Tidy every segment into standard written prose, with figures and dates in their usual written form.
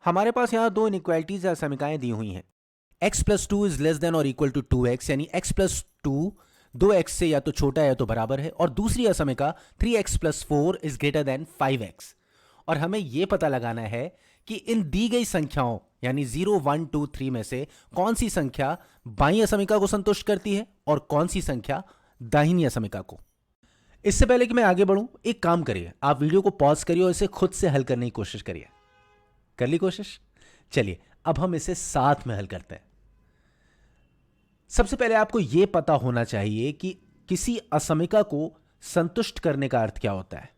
हमारे पास यहाँ दो इनइक्वालिटीज या समीकरणाएं दी हुई हैं। x plus two is less than और इक्वल टू 2x, यानी x प्लस टू 2x से या तो छोटा है या तो बराबर है, और दूसरी असमीका 3x plus 4 is greater than 5x। और हमें यह पता लगाना है कि इन दी गई संख्याओं यानी 0, 1, 2, 3 में से कौन सी संख्या बाईं असमीका को संतुष्ट करती है और कौन सी संख्या दाहिनी असमीका को। इससे पहले कि मैं आगे बढ़ूं, एक काम करिए, आप वीडियो को पॉज करिए और इसे खुद से हल करने की कोशिश करिए। कर ली कोशिश? चलिए अब हम इसे साथ में हल करते हैं। सबसे पहले आपको यह पता होना चाहिए कि किसी असमीका को संतुष्ट करने का अर्थ क्या होता है।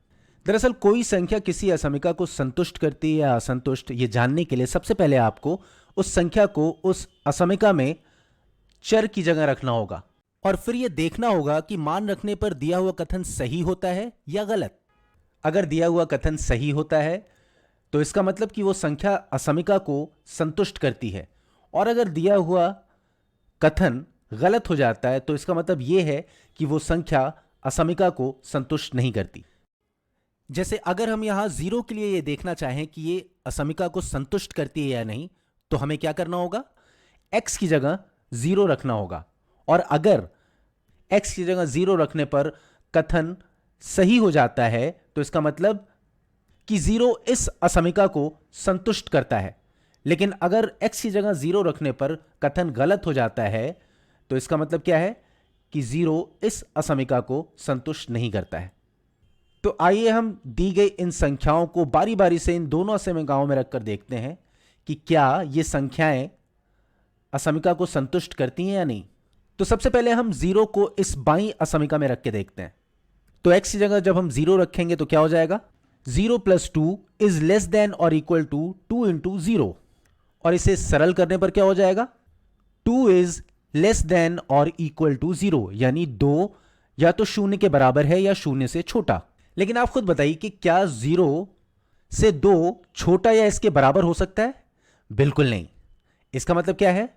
दरअसल कोई संख्या किसी असमीका को संतुष्ट करती है या असंतुष्ट, यह जानने के लिए सबसे पहले आपको उस संख्या को उस असमीका में चर की जगह रखना होगा और फिर यह देखना होगा कि मान रखने पर दिया हुआ कथन सही होता है या गलत। अगर दिया हुआ कथन सही होता है तो इसका मतलब कि वो संख्या असमीका को संतुष्ट करती है, और अगर दिया हुआ कथन गलत हो जाता है तो इसका मतलब यह है कि वो संख्या असमीका को संतुष्ट नहीं करती। जैसे अगर हम यहां 0 के लिए यह देखना चाहें कि ये असमीका को संतुष्ट करती है या नहीं, तो हमें क्या करना होगा, x की जगह 0 रखना होगा। और अगर x की जगह 0 रखने पर कथन सही हो जाता है तो इसका मतलब कि 0 इस असमीका को संतुष्ट करता है। लेकिन अगर x की जगह 0 रखने पर कथन गलत हो जाता है तो इसका मतलब क्या है कि 0 इस असमीका को संतुष्ट नहीं करता है। तो आइए हम दी गई इन संख्याओं को बारी बारी से इन दोनों असमीकाओं में रखकर देखते हैं कि क्या ये संख्याएं असमीका को संतुष्ट करती हैं या नहीं। तो सबसे पहले हम 0 को इस बाईं असमीका में रख के देखते हैं। तो x की जगह जब हम 0 रखेंगे तो क्या हो जाएगा, 0 प्लस 2 इज लेस देन और इक्वल टू 2 इंटू 0। और इसे सरल करने पर क्या हो जाएगा, 2 इज लेस देन और इक्वल टू 0, यानी 2 या तो 0 के बराबर है या 0 से छोटा। लेकिन आप खुद बताइए कि क्या 0 से 2 छोटा या इसके बराबर हो सकता है? बिल्कुल नहीं। इसका मतलब क्या है?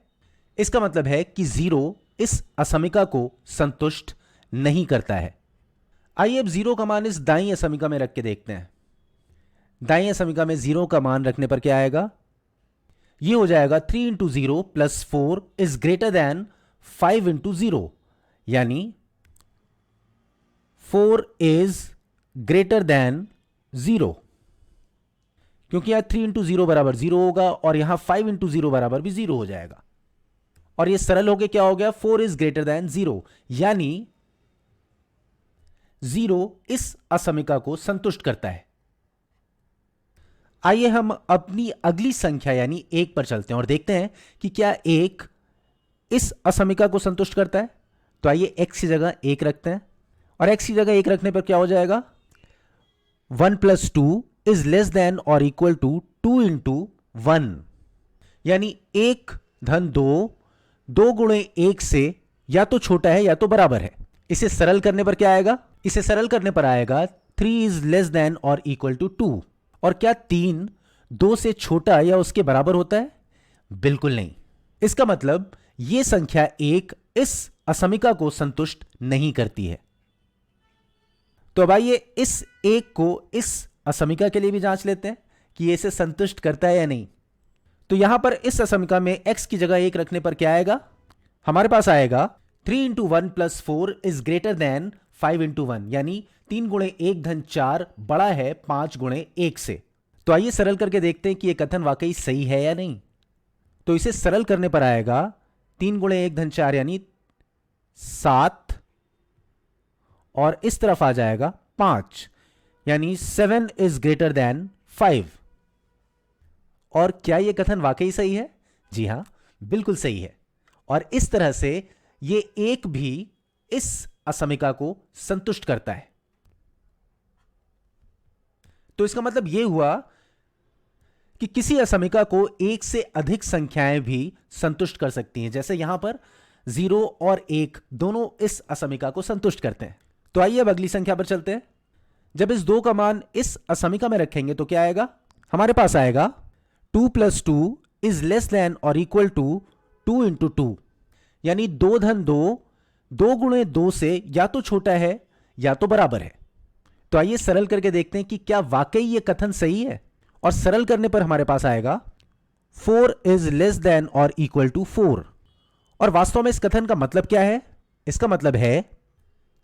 इसका मतलब है कि 0 इस असमीका को संतुष्ट नहीं करता है। आइए अब 0 का मान इस दाईं असमीका में रख के देखते हैं। दाईं असमीका में 0 का मान रखने पर क्या आएगा, यह हो जाएगा 3 into 0 plus 4 is greater than 5 into 0, यानी 4 इज ग्रेटर देन 0, क्योंकि यहां 3 इंटू 0 बराबर 0 होगा और यहां 5 इंटू 0 बराबर भी 0 हो जाएगा। और यह सरल होकर क्या हो गया, 4 इज ग्रेटर देन 0, यानी 0 इस असमीका को संतुष्ट करता है। आइए हम अपनी अगली संख्या यानी 1 पर चलते हैं और देखते हैं कि क्या 1 इस असमीका को संतुष्ट करता है। तो आइए x की जगह 1 रखते हैं, और x की जगह 1 रखने पर क्या हो जाएगा, 1 प्लस 2 इज लेस देन और इक्वल टू 2 इंटू 1, यानी 1 धन 2, 2 गुणे 1 से या तो छोटा है या तो बराबर है। इसे सरल करने पर क्या आएगा, इसे सरल करने पर आएगा 3 इज लेस देन और इक्वल टू 2। और क्या 3 2 से छोटा या उसके बराबर होता है? बिल्कुल नहीं। इसका मतलब यह संख्या 1 इस असमीका को संतुष्ट नहीं करती है। तो अब आइए इस 1 को इस असमीका के लिए भी जांच लेते हैं कि यह इसे संतुष्ट करता है या नहीं। तो यहां पर इस असमीका में x की जगह 1 रखने पर क्या आएगा, हमारे पास आएगा 3 into 1 plus 4 is greater than 5 into 1, यानी 3 गुणे 1 धन 4 बड़ा है 5 गुणे 1 से। तो आइए सरल करके देखते हैं कि यह कथन वाकई सही है या नहीं। तो इसे सरल करने पर आएगा 3 गुणे 1 धन 4 यानी 7, और इस तरफ आ जाएगा 5, यानी 7 इज ग्रेटर देन 5। और क्या यह कथन वाकई सही है? जी हां, बिल्कुल सही है। और इस तरह से यह 1 भी इस असमीका को संतुष्ट करता है। तो इसका मतलब यह हुआ कि किसी असमीका को 1 से अधिक संख्याएं भी संतुष्ट कर सकती हैं। जैसे यहां पर 0 और 1 दोनों इस असमीका को संतुष्ट करते हैं। तो आइए अब अगली संख्या पर चलते हैं। जब इस 2 का मान इस असमीका में रखेंगे तो क्या आएगा, हमारे पास आएगा 2 प्लस 2 इज लेस देन और इक्वल टू 2 इंटू 2, यानी 2 धन 2, 2 गुणे 2 से या तो छोटा है या तो बराबर है। तो आइए सरल करके देखते हैं कि क्या वाकई यह कथन सही है। और सरल करने पर हमारे पास आएगा 4 इज लेस देन और इक्वल टू 4। और वास्तव में इस कथन का मतलब क्या है? इसका मतलब है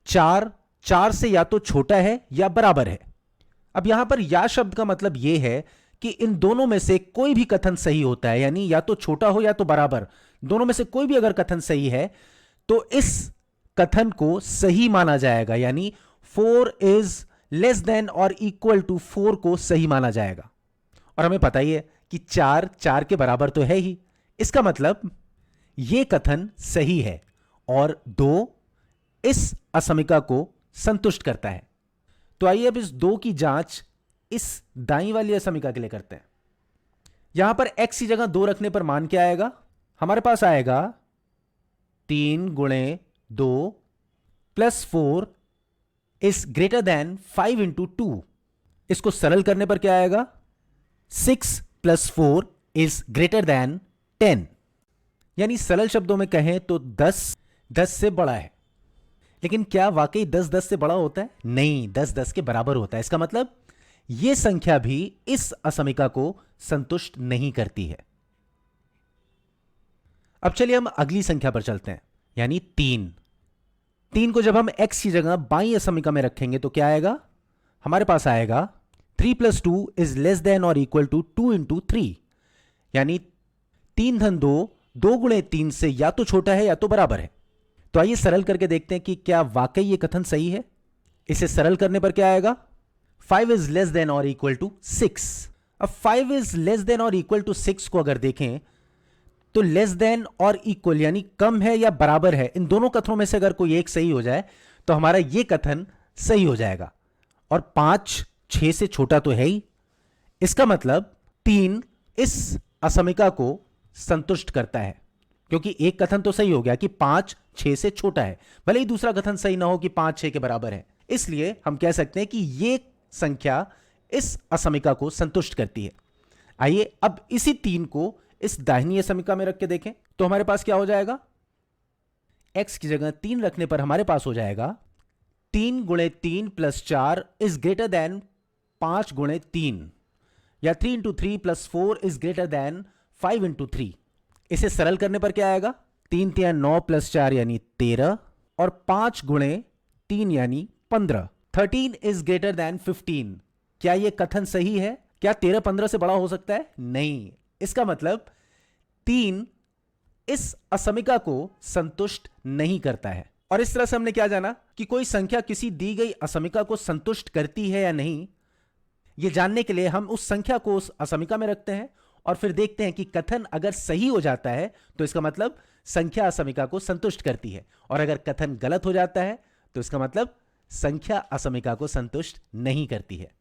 4 से या तो छोटा है या बराबर है। अब यहां पर या शब्द का मतलब यह है कि इन दोनों में से कोई भी कथन सही होता है, यानी या तो छोटा हो या तो बराबर, दोनों में से कोई भी अगर कथन सही है तो इस कथन को सही माना जाएगा, यानी 4 इज लेस देन और इक्वल टू 4 को सही माना जाएगा। और हमें पता ही है कि 4 के बराबर तो है ही, इसका मतलब यह कथन सही है और 2 इस असमिका को संतुष्ट करता है। तो आइए अब इस 2 की जांच इस दाईं वाली असमिका के लिए करते हैं। यहां पर x की जगह 2 रखने पर मान क्या आएगा? हमारे पास आएगा 3 गुणे 2 plus 4 is greater than 5 into 2। इसको सरल करने पर क्या आएगा? 6 प्लस 4 इज ग्रेटर देन 10। यानी सरल शब्दों में कहें तो 10 से बड़ा है। लेकिन क्या वाकई 10 से बड़ा होता है? नहीं, 10 के बराबर होता है। इसका मतलब यह संख्या भी इस असमिका को संतुष्ट नहीं करती है। अब चलिए हम अगली संख्या पर चलते हैं, यानी 3 को जब हम x की जगह बाईं असमिका में रखेंगे तो क्या आएगा? हमारे पास आएगा 3 प्लस 2 इज लेस देन और इक्वल टू 2 इंटू 3। यानी 3 धन 2 गुणे 3 से या तो छोटा है या तो बराबर है। तो आइए सरल करके देखते हैं कि क्या वाकई यह कथन सही है। इसे सरल करने पर क्या आएगा? 5 इज लेस देन और इक्वल टू 6। अब 5 इज लेस देन और इक्वल टू 6 को अगर देखें तो लेस देन और इक्वल यानी कम है या बराबर है, इन दोनों कथनों में से अगर कोई एक सही हो जाए तो हमारा यह कथन सही हो जाएगा। और 5 6 से छोटा तो है ही, इसका मतलब 3 इस असमिका को संतुष्ट करता है, क्योंकि एक कथन तो सही हो गया कि 5 6 से छोटा है, भले ही दूसरा कथन सही ना हो कि 5 6 के बराबर है। इसलिए हम कह सकते हैं कि यह संख्या इस असमिका को संतुष्ट करती है। आइए अब इसी 3 को इस दाहिनी असमिका में रख के देखें तो हमारे पास क्या हो जाएगा? x की जगह 3 रखने पर हमारे पास हो जाएगा 3 गुणे 3 प्लस 4 इज ग्रेटर देन 5 गुणे 3, या 3 into 3 plus 4 is greater than 5 into 3। इसे सरल करने पर क्या आएगा? 3 3 9 प्लस 4 यानी 13 और 5 गुणे 3 यानी 15। 13 इज ग्रेटर देन 15। क्या यह कथन सही है? क्या 13 15 से बड़ा हो सकता है? नहीं। इसका मतलब 3 इस असमिका को संतुष्ट नहीं करता है। और इस तरह से हमने क्या जाना कि कोई संख्या किसी दी गई असमिका को संतुष्ट करती है या नहीं, यह जानने के लिए हम उस संख्या को उस असमिका में रखते हैं और फिर देखते हैं कि कथन अगर सही हो जाता है तो इसका मतलब संख्या असमिका को संतुष्ट करती है, और अगर कथन गलत हो जाता है तो इसका मतलब संख्या असमिका को संतुष्ट नहीं करती है।